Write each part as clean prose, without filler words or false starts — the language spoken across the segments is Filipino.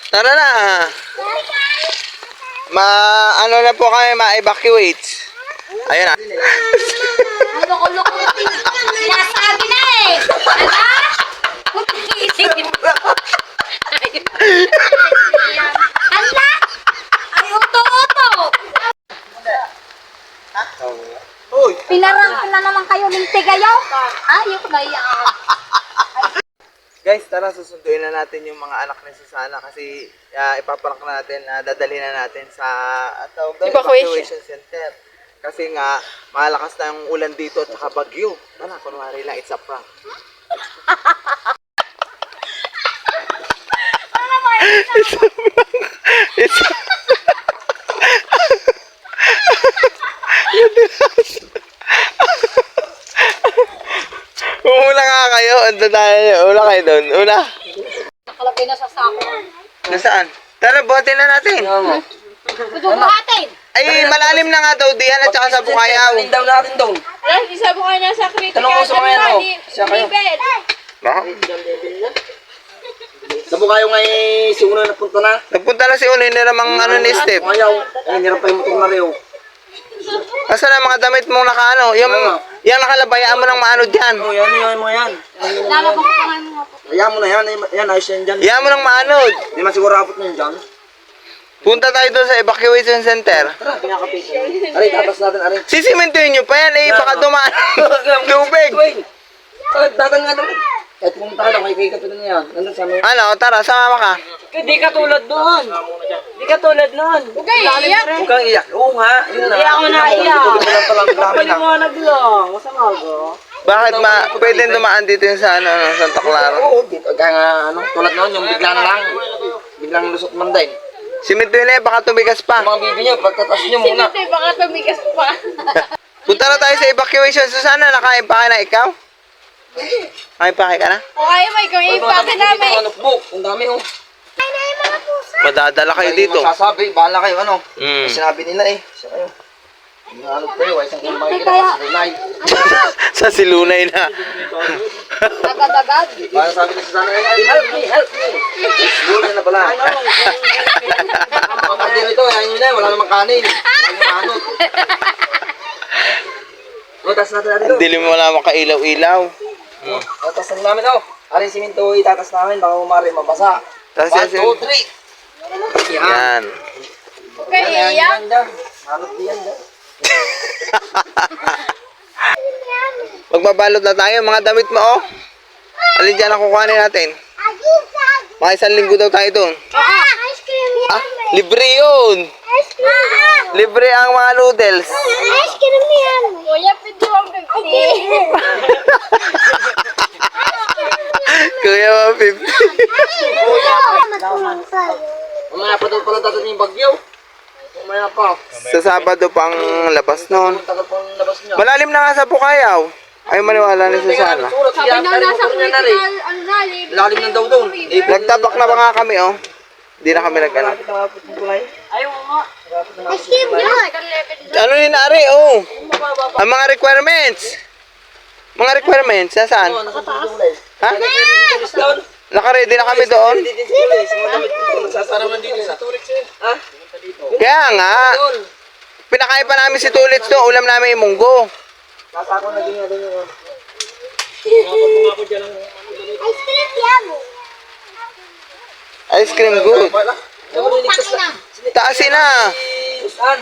Tara na. Ano na po kami, ma-evacuate. Ayun na. Loko-loko. Sinasabi na eh. Ala! Ay, uto-uto. Uy. Pinarang na naman kayo ng tigayaw. Ayok na yan. Guys, tara susunduin na natin yung mga anak ni Susana kasi ipaprank na natin, dadalhin na natin sa evacuation center. Kasi nga, malakas na yung ulan dito at saka bagyo. Tara, kunwari lang, it's a prank. It's a Una nga kayo, ando tayo. Una kayo doon. Una. Nakalagay na sa sako. Nasaan? Tara, buhatin na natin. Buhatin. Ay, malalim na nga daw diyan at saka sa bukayaw. Alin daw natin doon. Ay, isa mo kayo na sa critical. Tanong ko sa mga yan, siya kayo. Bakit? Sabo kayo nga si Uno napunta na. Nagpunta na si Unoy na namang ano ni Step. Ayaw. Ay, nirap pa yung motor na rin. Asa na mga damit mong nakaano? Yung nakalabayaan mo ng maano dyan. Oh, yan yung mga yan. Lalabang ko nga mga po. Ayan mo na yan. Yan, ayos yan dyan. Iyan mo ng maanod. Hindi man siguro rapot na yan dyan. Punta tayo doon sa evacuation center. Tara, pinakapit. Aray, tatas natin, aray. Sisimentohin nyo pa yan eh. Baka dumaan. Tubig. Dadan nga doon. Kahit pumunta ka lang, may kikapit na yan. Nandun sa mga. Ano, tara, sama ka. Di ka tulad noon. Di ka tulad noon. Huwag kayo iiyak. Huwag kang iyak. Oo nga. Yun na. Hindi ako naiyak. Pagpaliwanag Pagpaliwanag lang. Masama ko. Bakit pwedeng dumaan dito yung sa Santa Clara? Oo, dito. Kaya nga, tulad noon, yung bigla na lang. Biglang lusot man din. Simentohin na yan, baka tumigas pa. Yung mga bibi nyo, pagtatas nyo muna. Hindi, baka tumigas pa. Punta na tayo sa evacuation. Susana, nakain pa na ikaw? Kain pa ka na? O kayo, may kung ipake namin. Ang notebook, ang dami oh. Ay, na yung mga pusa. Madadala kayo dito. Masasabi, bahala kayo ano. Mm. Sinabi nila eh. Siya kayo. Ano kayo, ay isang kumbay ka na sa Lunay. Sa silunay na. Agad-agad. Para sabi nila sa sana, help me, help me. Siguro na pala. Ang pagdino ito, yan yun na, wala namang kanin. Wala namang anot. O, tas natin natin ito. Dilim mo na makailaw-ilaw. O, tas natin namin ito. Aring siminto, itatas namin, baka umari, mabasa. Tas 1, 2, 3. 3. Yan. Huwag kayo iiyak. Anot diyan dyan. Magbabalot na tayo, mga damit mo, oh. Alin dyan ang kukuhanin natin? Mga 1 linggo daw tayo doon. Ice cream yan. Ah, libre yun. Ice cream. Libre ang mga noodles. Ice cream yan. Kuya, pwede mo 50. Kuya, 150. Mamaya pa daw pala dadating yung bagyo. Mamaya pa. Sa Sabado pang labas noon. Tagal pang labas niya. Malalim na nga sa Pukayaw. Ay, maniwala ni Susana. Sabi na nasa critical, ano na, Lalim ng daw doon. Nagtabak na ba nga kami, oh? Hindi na kami nag-ano. Ayaw mo. Ice cream yun. Ano yun, Ari? Oh. Ang mga requirements. Mga requirements, nasaan? Ha? Naka-ready na kami doon. Nagsasaraw na dito sa Tulix eh. Ha? Kaya nga. Pinakain pa namin si Tulits doon. Ulam namin yung munggo. Sasako na din natin yun. Ice cream yan. Ice cream good. Aliligtas na. Taasin na. Saan?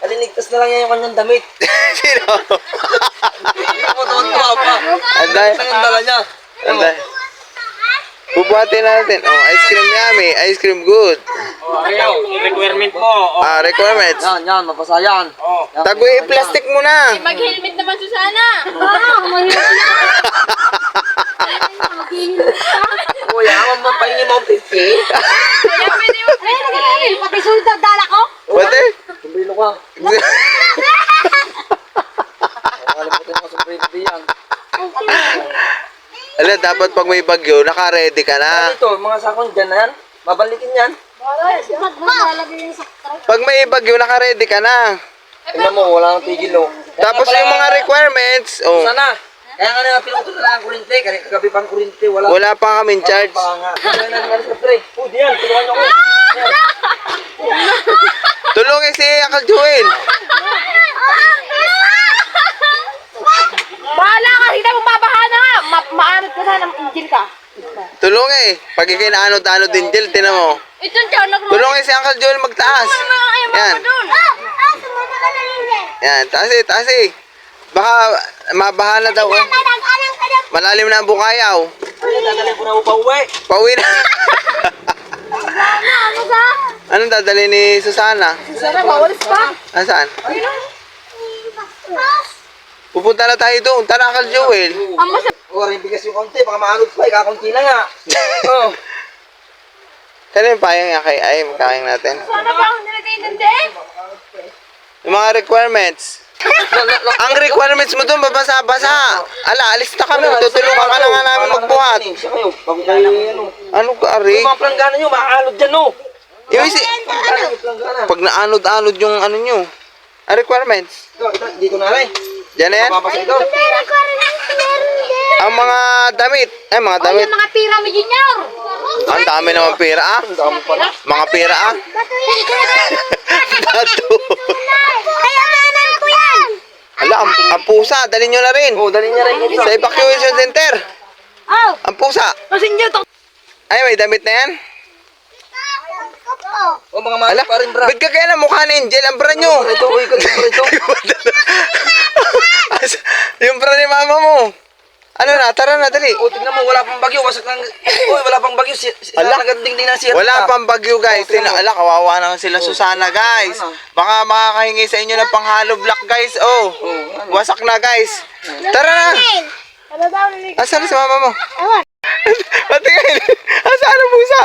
Aliligtas na lang yan yung kanyang damit. Sino? Hindi mo tuwa pa. Anday. Ang dala niya. Anday. Bubuhatin natin. Oh, ice cream yummy. Ice cream good. Ayaw. Requirement mo. Ah, requirements. Yan, mabasa yan. Tagoy i-plastic mo na. Mag-helmet naman, Susana. Mag-helmet na. Kuya, mapahingi mo 50. Kaya pwede mo 50. Pati sultag dala ko. Pwede? Sombrero ka. Nakalimutan mo sombrero yan. Alam, dapat pag may bagyo, naka-ready ka na. Ito, mga sakon dyan na yan. Babalikin yan. Pag may bagyo, naka-ready ka na. Tingnan mo, wala nang tigil oh. Tapos yung mga requirements, oh. Sana. Kaya nga na, pinutol na lang ang kurente. Kaya kagabi pang kurente, wala. Wala pa kami charge. Pa nga. Kaya na naman sa pre. Oh, diyan, tulungan niyo ako. Diyan. Tulungin si Uncle Joel. Bahala ka, hindi mo mabaha na nga. Maanod ka na ng engine ka. Tulungin. Pag ikinaanod-anod din, Jill, tinan mo. Ito dyan, Tulungin si Uncle Joel magtaas. Yan. sumunod ka na hindi. Yan, taas eh, taas eh. Baka mabaha na daw. Malalim na ang bukayaw. Kaya dadalhin ko na upang uwi. Pauwi na. Ano ba? Anong dadali ni Susana? Sana, bawalis pa. Saan? Pupunta na tayo doon. Tara, Uncle Joel. Ang masarap. O, rin bigas yung konti. Baka maanod pa. Ikakunti na nga. Oh. Kailan yung payang niya kay Ay, magkakain natin. Sana ba ang nilagay-intindi? Yung mga requirements. Ang requirements mo doon, babasa-basa. Ala, alis na kami. Tutulungan ka na nga namin magbuhat. Siya kayo. Bago kayo ano. Ano ka, Ari? Yung mga planggana nyo, maaalod dyan, no? Yung isi... Planggana yung planggana. Pag naanod-anod yung ano nyo. Ang requirements. Dito na rin. Diyan na yan. Papasa ito. Pera ko rin ang meron. Ang mga damit. Ay, mga O, damit. yung mga pira mo, Junior. Ang dami naman pera, ah. Ang dami pala. Mga pera, ah. Bato yan. Dato. Kaya nanan ko yan. Ala, ang pusa. Dalhin nyo na rin. Oh, dali niya rin. Sa evacuation center. Oh. Ang pusa. Kasi nyo to. Ay, may damit na yan. O, mga mahal Ala, pa rin, bra. ba't ka kaya na mukha ni Angel? Ang bra nyo. Ito, uy, ito. Yung bra ni mama mo. Ano na? Tara na, dali. O, tignan mo, wala pang bagyo. Wasak lang. Uy, wala pang bagyo. Ala. Naganding din na siya. Wala pang bagyo, guys. Ala, kawawa naman sila Susana, guys. Baka makakahingi sa inyo ng panghalo block, guys. Oh, wasak na, guys. Tara na. Ano daw nilagay? Asan na si mama mo? Ewan. Patingin. Asan ang pusa?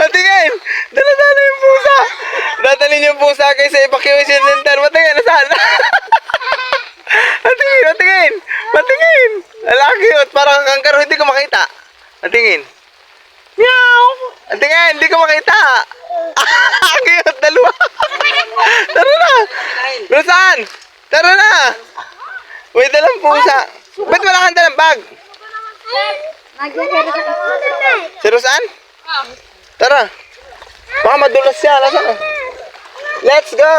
Patingin. Dala-dala yung pusa. Dadalhin yung pusa kayo sa evacuation center. Patingin. Asan? Patingin. Patingin. Patingin. Ala, cute. Parang kanggaro. Hindi ko makita. Patingin. Meow. Patingin. Hindi ko makita. Cute. Dalawa. Tara na. Saan? Tara na. Uy, dalang pusa. Ba't wala kang dalang bag? Nagyayari ka. Si Rosan? Tara. Baka madulas siya. Nasaan? Let's go!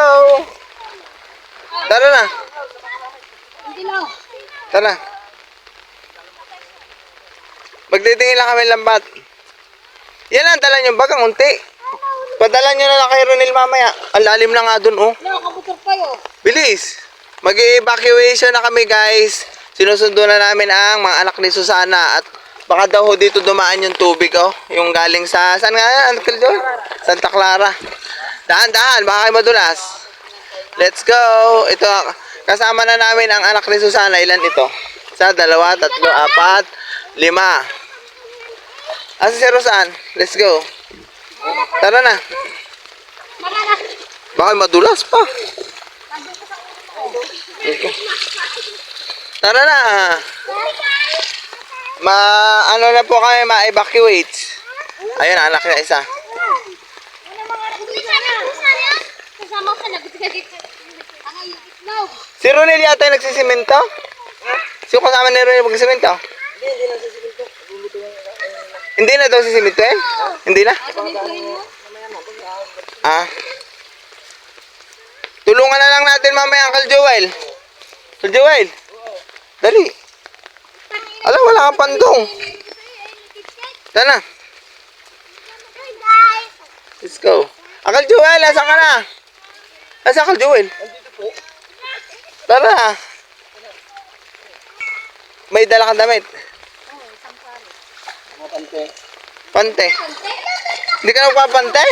Tara na. Hindi lang. Tara. Magtitingin lang kami lambat. Yan lang, dala nyo bag ang unti. Padala nyo na lang kay Ronel mamaya. Ang lalim na nga dun, oh. Nakakabutor kayo. Bilis. Mag-evacuation na kami, guys. Sinusundo na namin ang mga anak ni Susana at baka daw ho dito dumaan yung tubig, oh. Yung galing sa, saan nga yan, Uncle Joel? Santa Clara. Dahan-dahan, baka kayo madulas. Let's go. Ito, kasama na namin ang anak ni Susana. Ilan ito? 1, 2, 3, 4, 5. Asa si Rosan? Let's go. Tara na. Baka madulas pa. Okay. Tara na. Ano na po kami ma-evacuate. Ayun, anak niya isa. Kasama ko na. Si Ronel yata yung nagsisimento? Sino kasama ni Ronel magsisimento? Hindi na daw sisimento eh? Hindi na? Ah. Tulungan na lang natin mamaya, Uncle Joel. Uncle Joel. Dali. Ala, wala kang pandong. Tara na. Let's go. Uncle Joel, nasa ka na? Nasa Uncle Joel? Tara. May dala kang damit. Pante. Hindi ka nagpapante?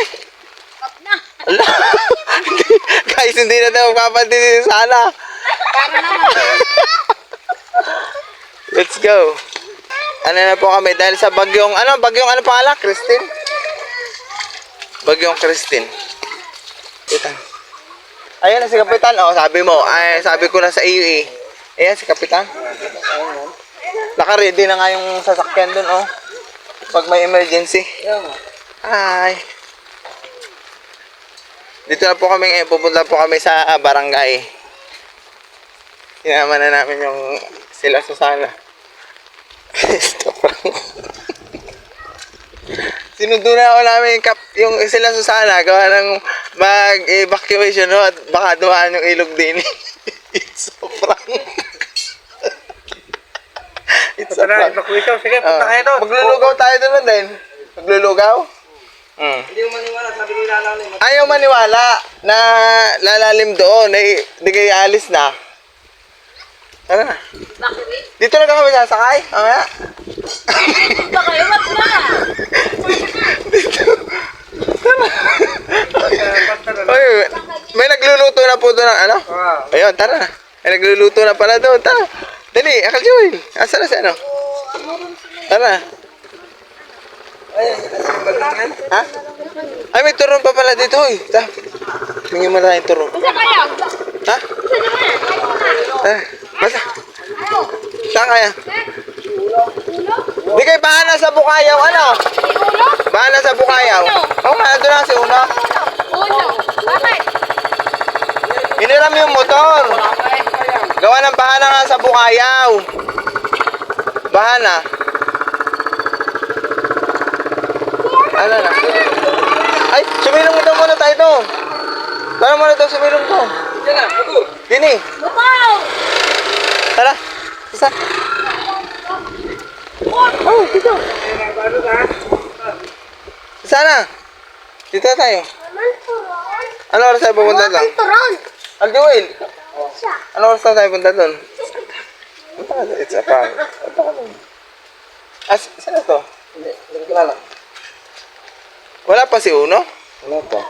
Ala. Guys, hindi na tayo magpapante dito sana. Let's go. Ano na po kami dahil sa bagyong ano pangalan? Christine? Bagyong Christine. Ito. Ayan na si Kapitan. Oh, sabi mo. Ay, sabi ko na sa iyo eh. Ayan si Kapitan. Naka-ready na nga yung sasakyan dun, oh. Pag may emergency. Ay. Dito na po kami ngayon. Pupunta po kami sa barangay. Sinama na namin yung sila Susana. Stop lang. Sinundo na ako namin yung sila Susana, gawa ng mag-evacuation, no? At baka dumaan yung ilog din. It's so prank. It's so prank. Sige, punta kayo doon. Maglulugaw tayo doon din. Maglulugaw? Hindi mo maniwala, sabi ko ilalalim. Ayaw maniwala na lalalim doon. Di kayo alis na. Tara na. Dito na kami sasakay. Mamaya. Ba kayo? Ba't na? Oy, may nagluluto na po doon ng ano? Ayun, tara na. May nagluluto na pala doon. Tara. Dali, Akal Joel. Asa na si ano? Tara. Ha? Ay, may turon pa pala dito. Oy. Ta. Tingin mo na yung turon. Isa kayo? Ha? Tara. Basta. Saan kaya? Di kayo bahala sa Bukayaw, ano? Uno? Bahala sa Bukayaw. Oo nga, doon na si Uno. Uno. Bakit? Hiniram yung motor. Gawa ng bahala nga sa Bukayaw. Bahala. Ano na? Ay, sumilong mo daw muna tayo doon. Tara muna daw, sumilong to. Yan na, puto. Dini, Bukaw! tara. Isa. Oh, dito. Sana. Dito tayo. Ano oras tayo pupunta doon? Turon! Aljoel. Ano oras tayo pupunta doon? It's a prank. Saan na to? Hindi ko kilala. Wala pa si Uno? Wala pa.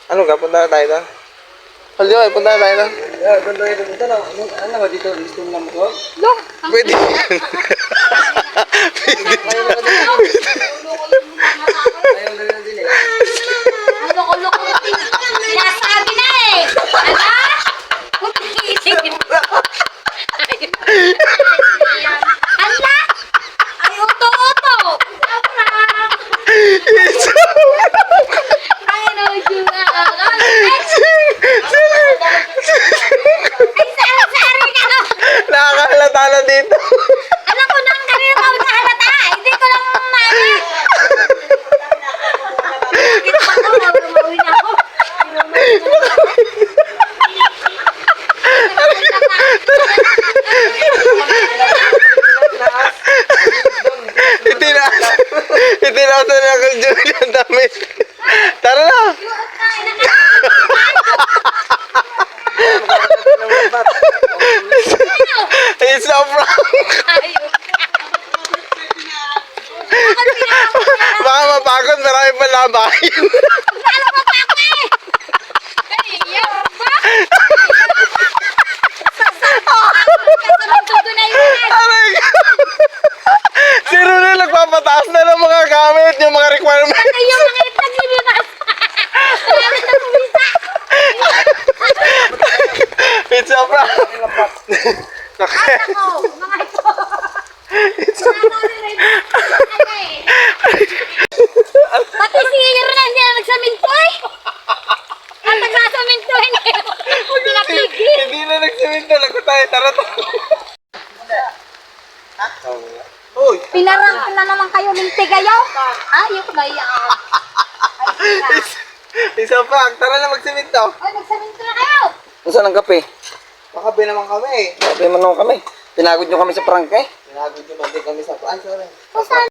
Ano ka? Punta na tayo doon? Aljoel, punta na tayo doon? Doon tayo dito na. Ano ba dito? Gusto mo lang mo to? Look! Pwede. Ayaw na lang din eh. Ang loko-loko. Sinasabi na eh! Ala? Ala? Ay, uto-uto! Ay, no, Juna. Ay, sari-sari ka no! Nakakalata na dito. Alam ko nang kanina pa nakahalata. Hindi ko lang maano. Bakit pa ako? Lumawin ako. Itinasa na Uncle Joel ang damit. Tara na. It's a prank. Baka mapagod, marami pa labahin. Alam mo pa ako eh! Kaya ba? Kasunod na yun. Aray ka. Si Runo nagpapataas na ng mga gamit, yung mga requirements. Ano yung mga naglilimas? Gamit na pumisa. It's a prank. Ako, mga ito. Wala na rin pati si Ron hindi na nagsaminto eh. Ang nagsasaminto hindi napigil. Hindi na nagsiminto, lagot tayo, tara to. Uy, Pinarang na naman kayo ng tigayaw. Ayok na yan. isa prank, tara na magsiminto. Ay, nagsaminto na kayo. Saan ang kape? Makabi naman kami. Kape man naman kami. Pinagod nyo kami sa prank eh. Pinagod naman din kami sa prank, sorry. Kung saan